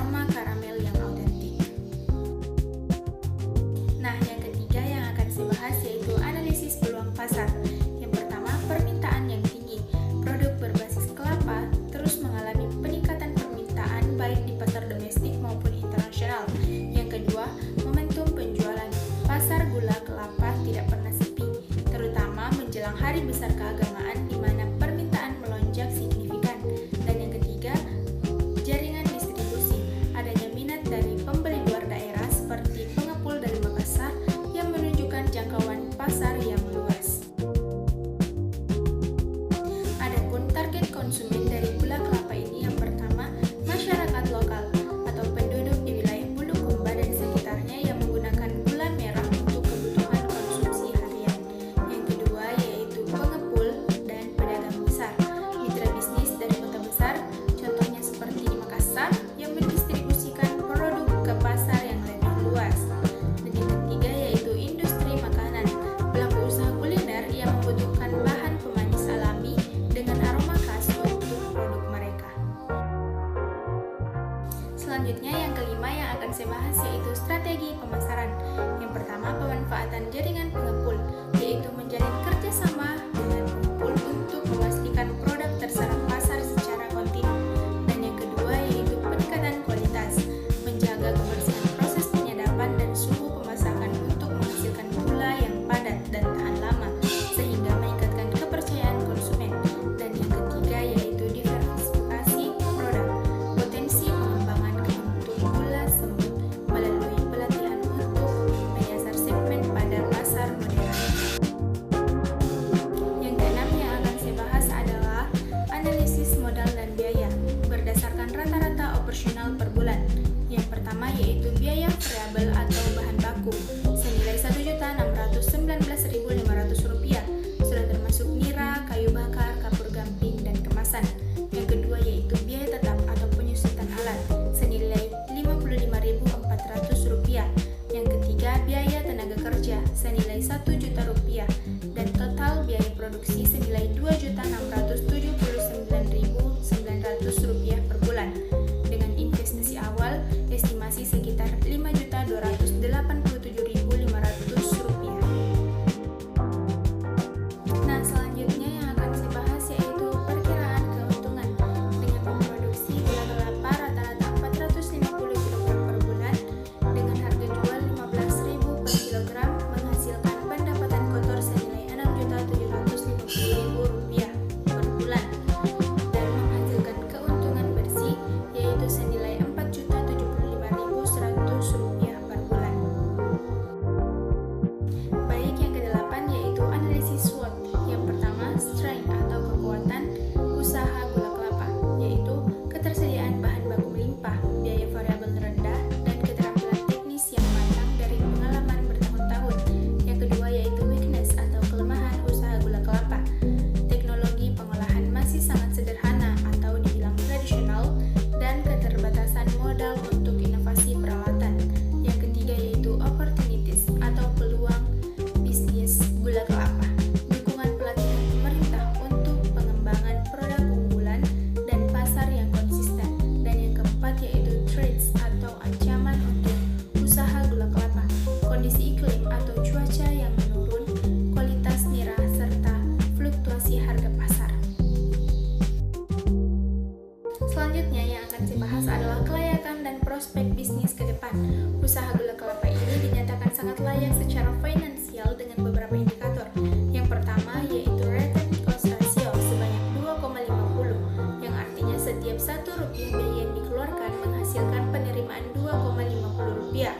aroma karamel yang autentik. Nah, yang ketiga yang akan saya bahas yaitu analisis peluang pasar. Yang pertama, permintaan yang tinggi. Produk berbasis kelapa terus mengalami peningkatan permintaan baik di pasar domestik maupun internasional. Yang kedua, momentum penjualan. Pasar gula kelapa tidak pernah sepi, terutama menjelang hari besar keagamaan di mana permintaan melonjak signifikan. Dan yang ketiga, jaringan distribusi. Adanya minat dari pembeli luar daerah seperti pengepul dari Makassar yang menunjukkan jangkauan pasar yang luas. Adapun target konsumen dari gula kelapa ini yang pertama, masyarakat lokal atau penduduk di wilayah Bulukumba dan sekitarnya yang menggunakan gula merah untuk kebutuhan konsumsi harian. Yang kedua yaitu pengepul dan pedagang besar, mitra bisnis dari kota besar, contohnya seperti di Makassar yang mendistribusikan produk ke pasar yang lebih luas. Dan yang ketiga yaitu industri makanan, pelaku usaha kuliner yang membutuhkan bahan pemanis alami dengan aroma khas untuk produk mereka. Selanjutnya yang kelima yang akan saya bahas yaitu strategi pemasaran. Yang pertama, pemanfaatan jaringan pengepul, yaitu menjalin kerjasama dengan pengepul untuk memastikan produk terserap pasar secara kontinu. Dan yang kedua yaitu peningkatan kualitas, menjaga kebersihan proses penyadapan dan suhu pemasakan untuk menghasilkan gula yang padat dan tahan lama, sehingga meningkatkan kepercayaan konsumen. Dan yang ketiga yaitu diversifikasi produk, potensi pengembangan kebutuhan gula semut melalui pelatihan untuk menyasar segmen pada pasar modern. Yang keenam yang akan saya bahas adalah analisis modal dan biaya berdasarkan rata-rata operasional per bulan. Yang pertama yaitu biaya variabel atau bahan baku senilai Rp1.619.500, sudah termasuk nira, kayu bakar, kapur gamping, dan kemasan. Yang kedua yaitu biaya tetap atau penyusutan alat senilai Rp55.400. Yang ketiga biaya tenaga kerja senilai Rp1.000.000 dan total biaya produksi senilai Rp2.699.900 per bulan. Dengan investasi awal estimasi sekitar Rp5.287.500. Nah, selanjutnya yang akan saya bahas yaitu perkiraan keuntungan. Dengan memproduksi gula kelapa rata-rata 450 kg per bulan dengan harga jual Rp15.000 per kilogram menghasilkan pendapatan kotor senilai Rp6.750.000 per bulan dan menghasilkan keuntungan bersih yaitu senilai Rp4.075.100 per bulan. Baik, yang kedelapan yaitu analisis SWOT. Yang pertama, strength atau kekuatan usaha gula kelapa, yaitu ketersediaan bahan baku melimpah, biaya variabel rendah, dan keterampilan teknis yang matang dari pengalaman bertahun-tahun. Yang kedua yaitu weakness atau kelemahan usaha gula kelapa. Teknologi pengolahan masih sangat sederhana atau dibilang tradisional dan keterbatasan modal untuk inovasi peralatan. Yang ketiga yaitu opportunities atau peluang bisnis gula kelapa. Dukungan pelatihan pemerintah untuk pengembangan produk unggulan dan pasar yang konsisten. Dan yang keempat yaitu threats atau ancaman untuk usaha gula kelapa. Kondisi iklim atau cuaca yang menurun, kualitas nira, serta fluktuasi harga pasar. Selanjutnya yang akan saya bahas adalah kelayakan dan prospek bisnis ke depan. Usaha gula kelapa ini dinyatakan sangat layak secara finansial dengan beberapa indikator. Yang pertama yaitu return cost ratio sebanyak 2,50, yang artinya setiap Rp1 biaya yang dikeluarkan menghasilkan penerimaan Rp2,50.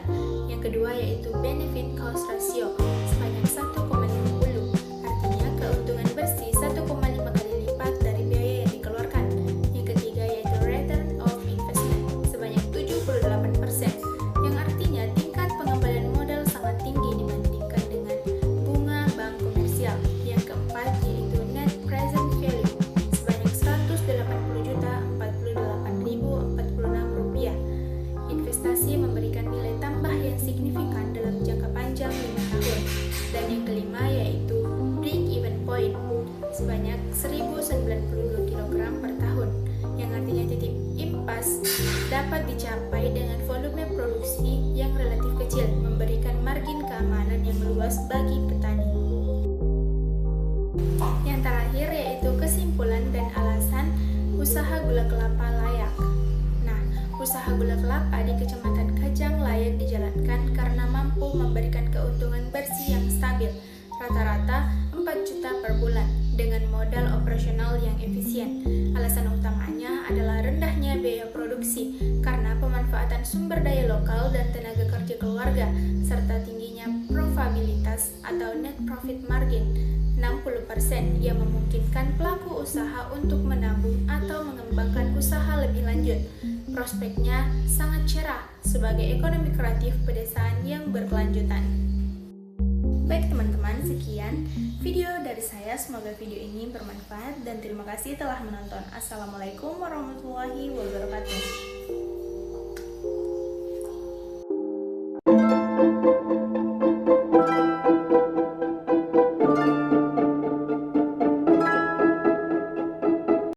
Yang kedua yaitu benefit cost ratio sebanyak 1,50, artinya keuntungan bersih 1,5 kali lipat dari biaya yang dikeluarkan. Yang ketiga yaitu return of investment sebanyak 78%, yang artinya tingkat pengembalian modal sangat tinggi dibandingkan disertai dengan volume produksi yang relatif kecil, memberikan margin keamanan yang luas bagi petani. Yang terakhir yaitu kesimpulan dan alasan usaha gula kelapa layak. Nah, usaha gula kelapa di Kecamatan Kajang layak dijalankan karena mampu memberikan keuntungan bersih yang stabil, rata-rata 4 juta per bulan, dengan modal operasional yang efisien. Alasan utamanya adalah rendahnya biaya produksi karena pemanfaatan sumber daya lokal dan tenaga kerja keluarga, serta tingginya profitabilitas atau net profit margin 60% yang memungkinkan pelaku usaha untuk menabung atau mengembangkan usaha lebih lanjut. Prospeknya sangat cerah sebagai ekonomi kreatif pedesaan yang berkelanjutan. Baik teman-teman, sekian video dari saya. Semoga video ini bermanfaat dan terima kasih telah menonton. Assalamualaikum warahmatullahi wabarakatuh.